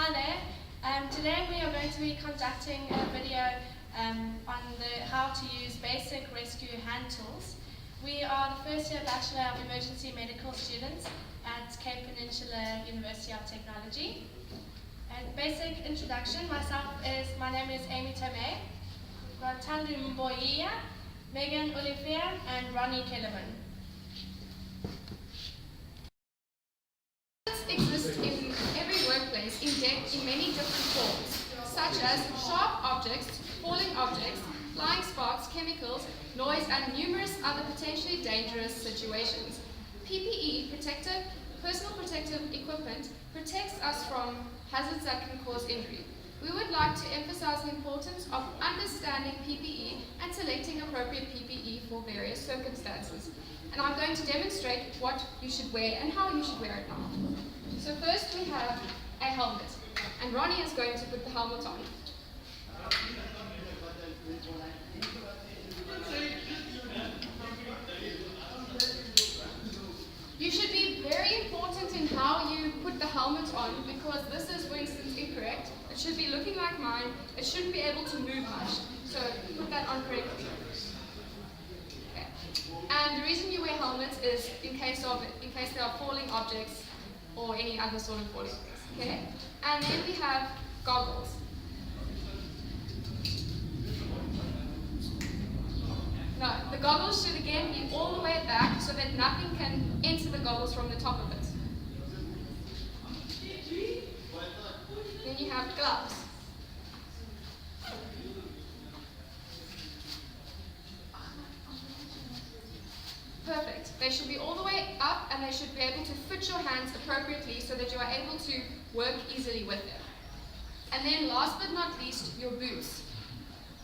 Hi there. Today we are going to be conducting a video on how to use basic rescue hand tools. We are the first year Bachelor of Emergency Medical students at Cape Peninsula University of Technology. And basic introduction, my name is Amy Tomei. We've got Tandu Mboyiya, Megan Olivier, and Ronnie Kellerman. Exist in every workplace in many different forms, such as sharp objects, falling objects, flying sparks, chemicals, noise, and numerous other potentially dangerous situations. PPE, personal protective equipment, protects us from hazards that can cause injury. We would like to emphasize the importance of understanding PPE and selecting appropriate PPE for various circumstances. And I'm going to demonstrate what you should wear and how you should wear it now. So first we have a helmet, and Ronnie is going to put the helmet on. You should be very important in how you put the helmet on, because this is, for instance, incorrect. It should be looking like mine. It shouldn't be able to move much. So put that on correctly. Okay. And the reason you wear helmets is in case there are falling objects or any other sort of falling objects. Okay? And then we have goggles. No, the goggles should again be all the way back so that nothing can enter the goggles from the top of it. Then you have gloves. Perfect. They should be all the way up, and they should be able to fit your hands appropriately so that you are able to work easily with them. And then last but not least, your boots.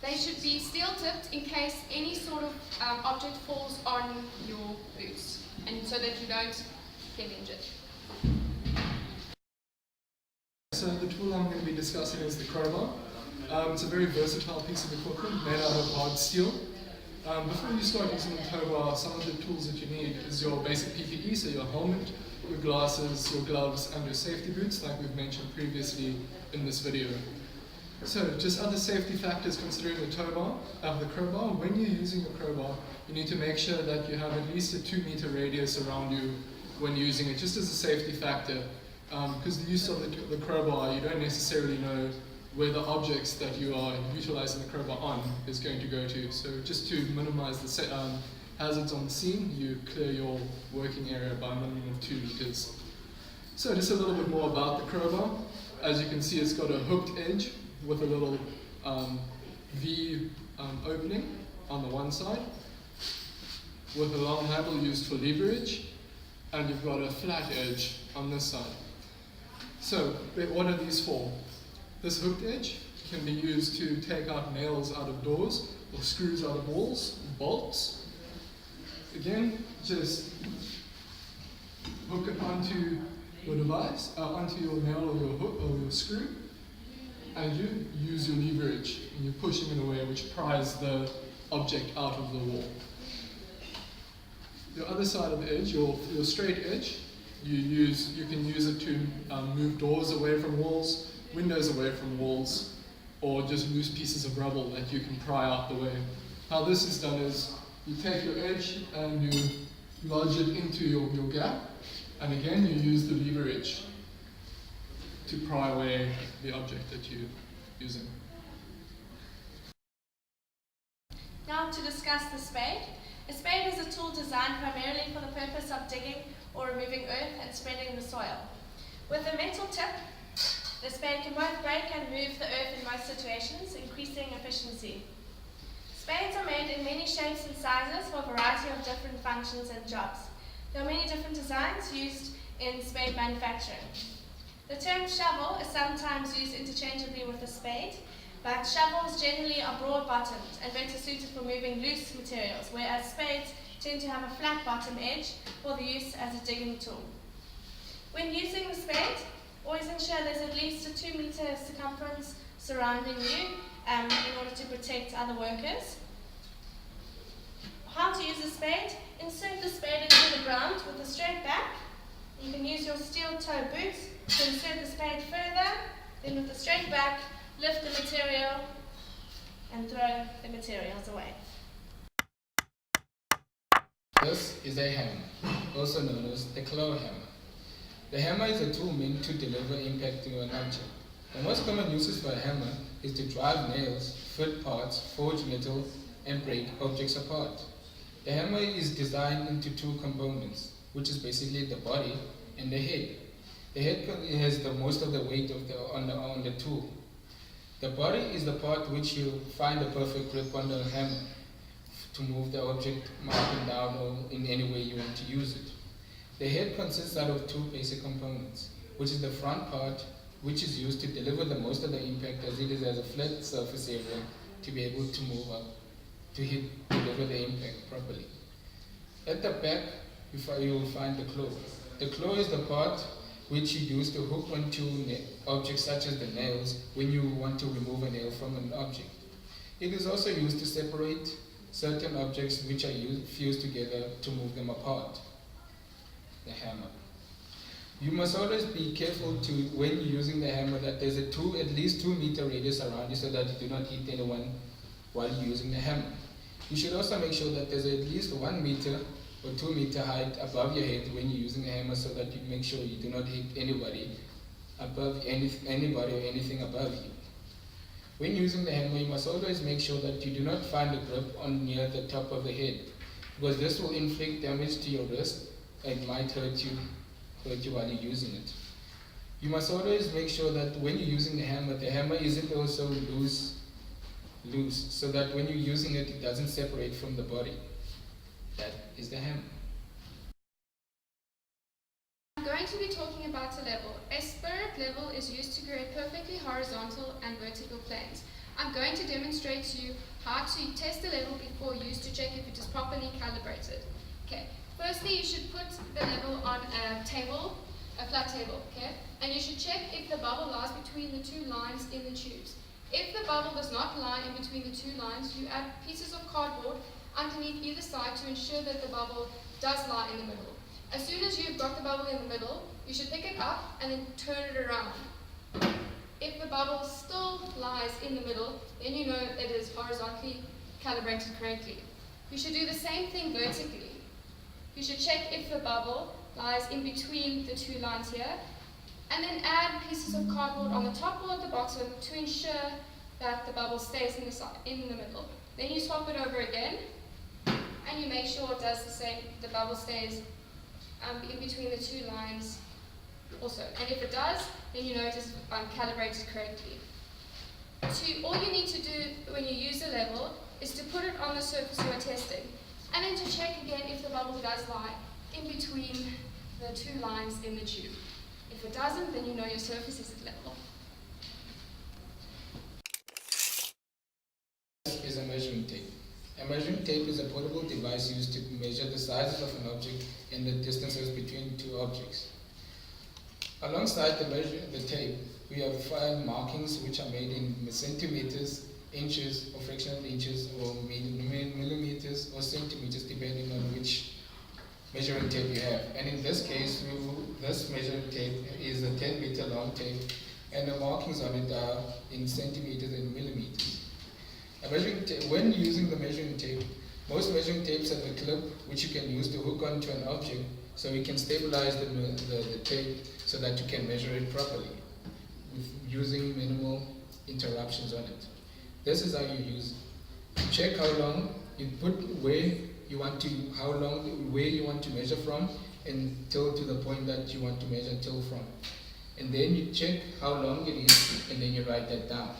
They should be steel tipped in case any sort of object falls on your boots, and so that you don't get injured. So the tool I'm going to be discussing is the crowbar. It's a very versatile piece of equipment made out of hard steel. Before you start using the crowbar, some of the tools that you need is your basic PPE, so your helmet, your glasses, your gloves, and your safety boots, like we've mentioned previously in this video. So, just other safety factors considering the crowbar. When you're using a crowbar, you need to make sure that you have at least a 2-meter radius around you when using it, just as a safety factor. Because the use of the crowbar, you don't necessarily know where the objects that you are utilizing the crowbar on is going to go to. So just to minimize the hazards on the scene, you clear your working area by a minimum of 2 meters. So just a little bit more about the crowbar. As you can see, it's got a hooked edge with a little V opening on the one side, with a long handle used for leverage, and you've got a flat edge on this side. So what are these for? This hooked edge can be used to take out nails out of doors or screws out of walls, bolts. Again, just hook it onto your device, onto your nail or your hook or your screw, and you use your leverage and you're pushing in a way which pries the object out of the wall. Your other side of the edge, your straight edge, you can use it to move doors away from walls, windows away from walls, or just loose pieces of rubble that you can pry out the way. How this is done is you take your edge and you lodge it into your gap, and again you use the leverage to pry away the object that you're using. Now to discuss the spade. A spade is a tool designed primarily for the purpose of digging or removing earth and spreading the soil. With a metal tip, the spade can both break and move the earth in most situations, increasing efficiency. Spades are made in many shapes and sizes for a variety of different functions and jobs. There are many different designs used in spade manufacturing. The term shovel is sometimes used interchangeably with a spade, but shovels generally are broad-bottomed and better suited for moving loose materials, whereas spades tend to have a flat bottom edge for the use as a digging tool. When using the spade, always ensure there's at least a 2-meter circumference surrounding you in order to protect other workers. How to use a spade? Insert the spade into the ground with a straight back. You can use your steel toe boots to insert the spade further, Then with a straight back, lift the material and throw the materials away. This is a hammer, also known as the claw hammer. The hammer is a tool meant to deliver impact to an object. The most common uses for a hammer is to drive nails, fit parts, forge metal, and break objects apart. The hammer is designed into two components, which is basically the body and the head. The head has the most of the weight on the tool. The body is the part which you find the perfect grip on the hammer to move the object up and down or in any way you want to use it. The head consists out of two basic components, which is the front part, which is used to deliver the most of the impact as it is as a flat surface area to be able to move up, to deliver the impact properly. At the back, you will find the claw. The claw is the part which you use to hook onto objects such as the nails when you want to remove a nail from an object. It is also used to separate certain objects which are fused together to move them apart. The hammer. You must always be careful when you're using the hammer that there's at least 2 meter radius around you so that you do not hit anyone while you're using the hammer. You should also make sure that there's at least 1 meter or 2 meter height above your head when you're using a hammer so that you make sure you do not hit anybody or anything above you. When using the hammer, you must always make sure that you do not find a grip near the top of the head, because this will inflict damage to your wrist and might hurt you while you're using it. You must always make sure that when you're using the hammer isn't also loose, so that when you're using it, it doesn't separate from the body. That is the hammer. I'm going to be talking about a level. A spirit level is used to create perfectly horizontal and vertical planes. I'm going to demonstrate to you how to test a level before use to check if it is properly calibrated. Okay. Firstly, you should put the level on a table, a flat table, okay? And you should check if the bubble lies between the two lines in the tubes. If the bubble does not lie in between the two lines, you add pieces of cardboard underneath either side to ensure that the bubble does lie in the middle. As soon as you've got the bubble in the middle, you should pick it up and then turn it around. If the bubble still lies in the middle, then you know it is horizontally calibrated correctly. You should do the same thing vertically. You should check if the bubble lies in between the two lines here, and then add pieces of cardboard on the top or at the bottom to ensure that the bubble stays in the middle. Then you swap it over again, and you make sure it does the same, the bubble stays in between the two lines also. And if it does, then you know it is calibrated correctly. All you need to do when you use a level is to put it on the surface you are testing, and then to check again if the bubble does lie in between the two lines in the tube. If it doesn't, then you know your surface is at level. This is a measuring tape. A measuring tape is a portable device used to measure the sizes of an object and the distances between two objects. Alongside the tape, we have 5 markings which are made in centimeters, inches, or fractional inches, or millimeters, or centimeters, depending on which measuring tape you have. And in this case, this measuring tape is a 10 meter long tape, and the markings on it are in centimeters and millimeters. When using the measuring tape, most measuring tapes have a clip which you can use to hook onto an object, so you can stabilize the tape so that you can measure it properly using minimal interruptions on it. This is how you use it. Check how long you put where you want to measure from until to the point that you want to measure till from. And then you check how long it is, and then you write that down.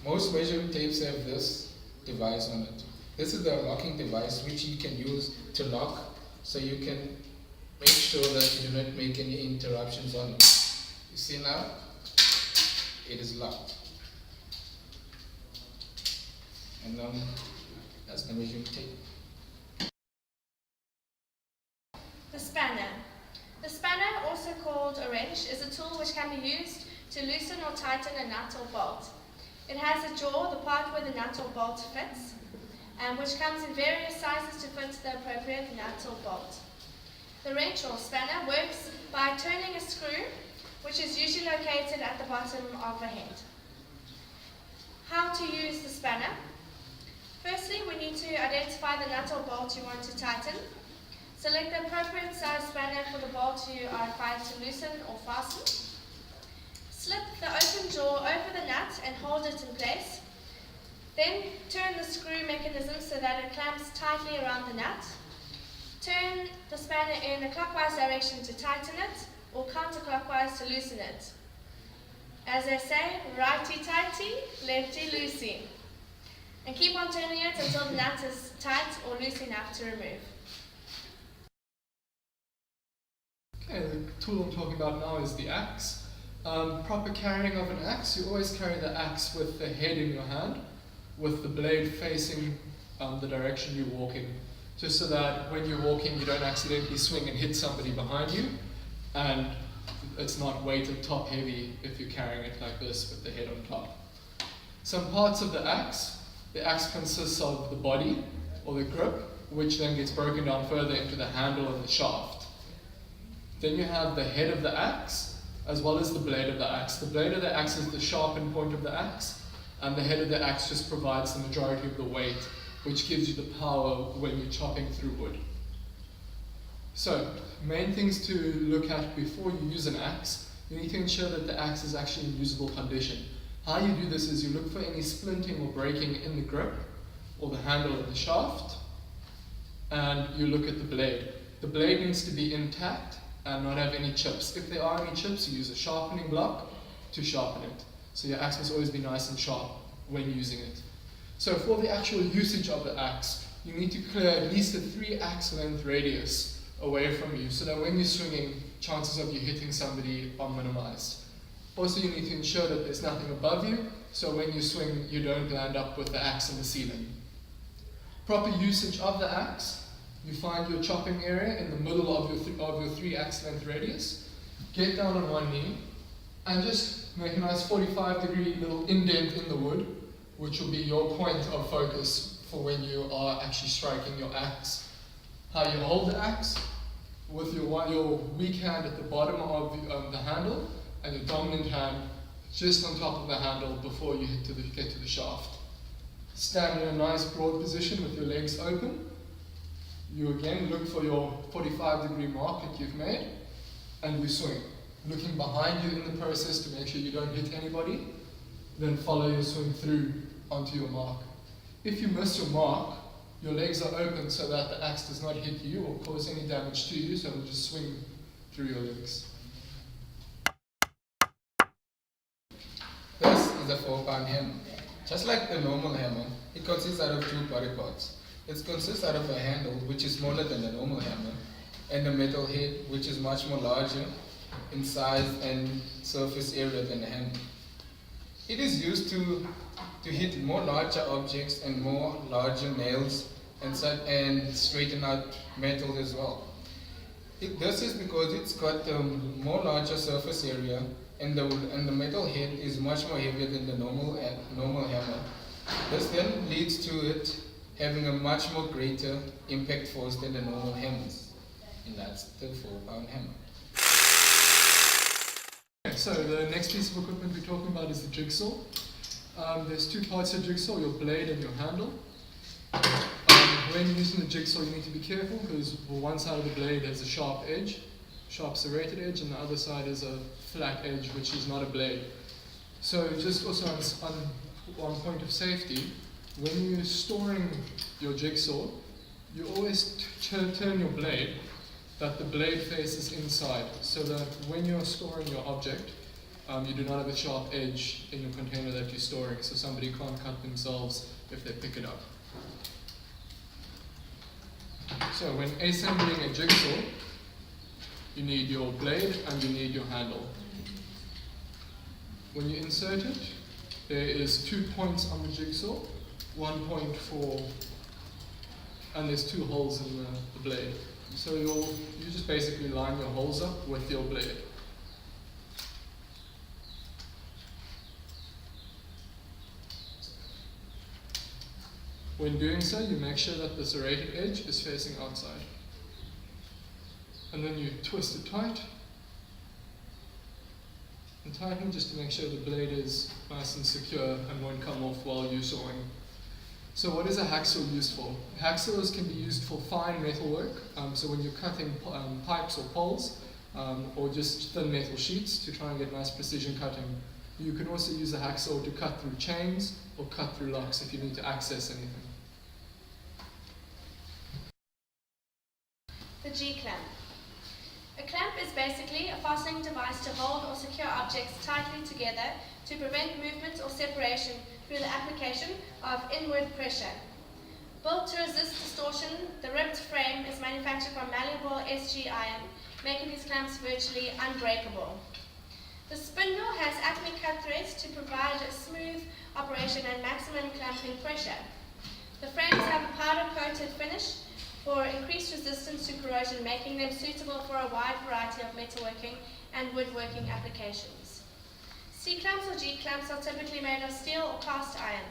Most measuring tapes have this device on it. This is the locking device which you can use to lock, so you can make sure that you do not make any interruptions on it. You see now, it is locked. And then that's the measuring tape. The spanner. The spanner, also called a wrench, is a tool which can be used to loosen or tighten a nut or bolt. It has a jaw, the part where the nut or bolt fits, which comes in various sizes to fit the appropriate nut or bolt. The wrench or spanner works by turning a screw which is usually located at the bottom of the head. How to use the spanner. Firstly, we need to identify the nut or bolt you want to tighten. Select the appropriate size spanner for the bolt you are required to loosen or fasten. Slip the open jaw over the nut and hold it in place. Then turn the screw mechanism so that it clamps tightly around the nut. Turn the spanner in a clockwise direction to tighten it, or counterclockwise to loosen it. As they say, righty-tighty, lefty-loosey. And keep on turning it until the nut is tight or loose enough to remove. Okay, the tool I'm talking about now is the axe. Proper carrying of an axe, you always carry the axe with the head in your hand, with the blade facing the direction you're walking, just so that when you're walking you don't accidentally swing and hit somebody behind you, and it's not weighted top heavy if you're carrying it like this with the head on top. Some parts of the axe consists of the body or the grip, which then gets broken down further into the handle and the shaft. Then you have the head of the axe, as well as the blade of the axe. The blade of the axe is the sharpened point of the axe, and the head of the axe just provides the majority of the weight, which gives you the power when you're chopping through wood. So, main things to look at before you use an axe, you need to ensure that the axe is actually in usable condition. How you do this is you look for any splinting or breaking in the grip, or the handle of the shaft, and you look at the blade. The blade needs to be intact and not have any chips. If there are any chips, you use a sharpening block to sharpen it. So your axe must always be nice and sharp when using it. So for the actual usage of the axe, you need to clear at least a 3 axe length radius away from you, so that when you're swinging, chances of you hitting somebody are minimized. Also, you need to ensure that there's nothing above you, so when you swing, you don't land up with the axe in the ceiling. Proper usage of the axe. You find your chopping area in the middle of your 3 axe length radius. Get down on one knee and just make a nice 45-degree little indent in the wood, which will be your point of focus for when you are actually striking your axe. How you hold the axe, with your weak hand at the bottom of the handle and your dominant hand just on top of the handle before you get to the shaft. Stand in a nice broad position with your legs open. You again look for your 45-degree mark that you've made, and you swing. Looking behind you in the process to make sure you don't hit anybody, then follow your swing through onto your mark. If you miss your mark, your legs are open so that the axe does not hit you or cause any damage to you, so it will just swing through your legs. This is a 4-pound hammer. Just like the normal hammer, it consists out of 2 body parts. It consists out of a handle, which is smaller than the normal hammer, and a metal head, which is much more larger in size and surface area than the hammer. It is used to hit more larger objects and more larger nails and straighten out metal as well. This is because it's got a more larger surface area, and the metal head is much more heavier than the normal hammer. This then leads to it having a much more greater impact force than the normal hammers, and that's the 4-pound hammer. So the next piece of equipment we're talking about is the jigsaw. There's 2 parts to jigsaw, your blade and your handle. When using the jigsaw, you need to be careful because one side of the blade has a sharp edge, sharp serrated edge, and the other side is a flat edge, which is not a blade. So just also on point of safety, when you're storing your jigsaw, you always turn your blade that the blade faces inside, so that when you're storing your object, you do not have a sharp edge in your container that you're storing, so somebody can't cut themselves if they pick it up. So when assembling a jigsaw, you need your blade and you need your handle. When you insert it, there is 2 points on the jigsaw, 1 point and there's 2 holes in the blade. So you just basically line your holes up with your blade. When doing so, you make sure that the serrated edge is facing outside. And then you twist it tight. and tighten just to make sure the blade is nice and secure and won't come off while you're sawing. So what is a hacksaw used for? Hacksaws can be used for fine metal work, so when you're cutting pipes or poles, or just thin metal sheets to try and get nice precision cutting. You can also use a hacksaw to cut through chains or cut through locks if you need to access anything. The G-clamp. A clamp is basically a fastening device to hold or secure objects tightly together to prevent movement or separation through the application of inward pressure. Built to resist distortion, the ribbed frame is manufactured from malleable SG iron, making these clamps virtually unbreakable. The spindle has Acme cut threads to provide a smooth operation and maximum clamping pressure. The frames have a powder-coated finish for increased resistance to corrosion, making them suitable for a wide variety of metalworking and woodworking applications. C-clamps or G-clamps are typically made of steel or cast iron.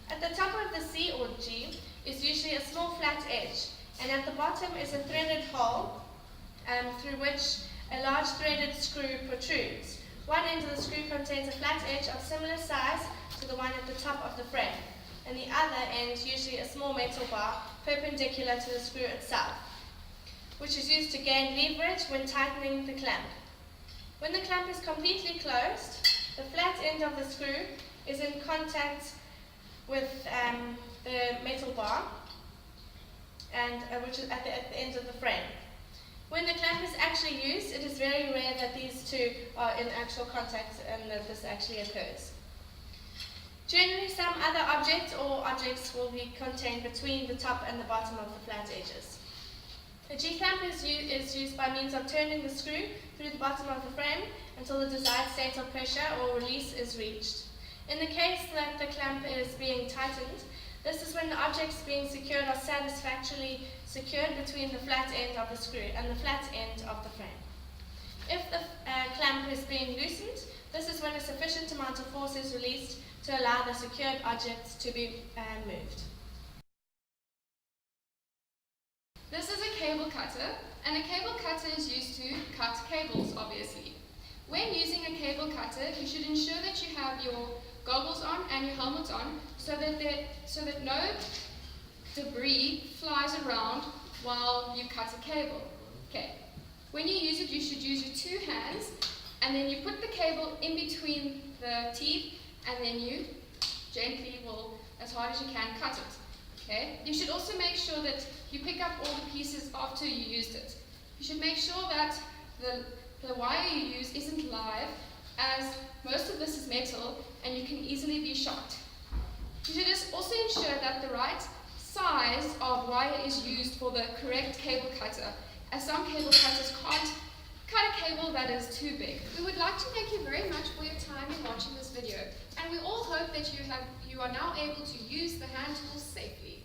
At the top of the C or G is usually a small flat edge, and at the bottom is a threaded hole through which a large threaded screw protrudes. One end of the screw contains a flat edge of similar size to the one at the top of the frame, and the other end usually a small metal bar perpendicular to the screw itself, which is used to gain leverage when tightening the clamp. When the clamp is completely closed, the flat end of the screw is in contact with the metal bar, and which is at the end of the frame. When the clamp is actually used, it is very rare that these two are in actual contact and that this actually occurs. Generally, some other object or objects will be contained between the top and the bottom of the flat edges. The G-clamp is used by means of turning the screw through the bottom of the frame until the desired state of pressure or release is reached. In the case that the clamp is being tightened, this is when the objects being secured are satisfactorily secured between the flat end of the screw and the flat end of the frame. If the clamp is being loosened, this is when a sufficient amount of force is released to allow the secured objects to be moved. This is a cable cutter, and a cable cutter is used to cut cables, obviously. When using a cable cutter, you should ensure that you have your goggles on and your helmet on so that no debris flies around while you cut a cable. Okay. When you use it, you should use your two hands, and then you put the cable in between the teeth, and then you gently will, as hard as you can, cut it. Okay. You should also make sure that you pick up all the pieces after you used it. You should make sure that the wire you use isn't live, as most of this is metal and you can easily be shocked. You should just also ensure that the right size of wire is used for the correct cable cutter, as some cable cutters can't cut a cable that is too big. We would like to thank you very much for your time in watching this video, and we all hope that you are now able to use the hand tools safely.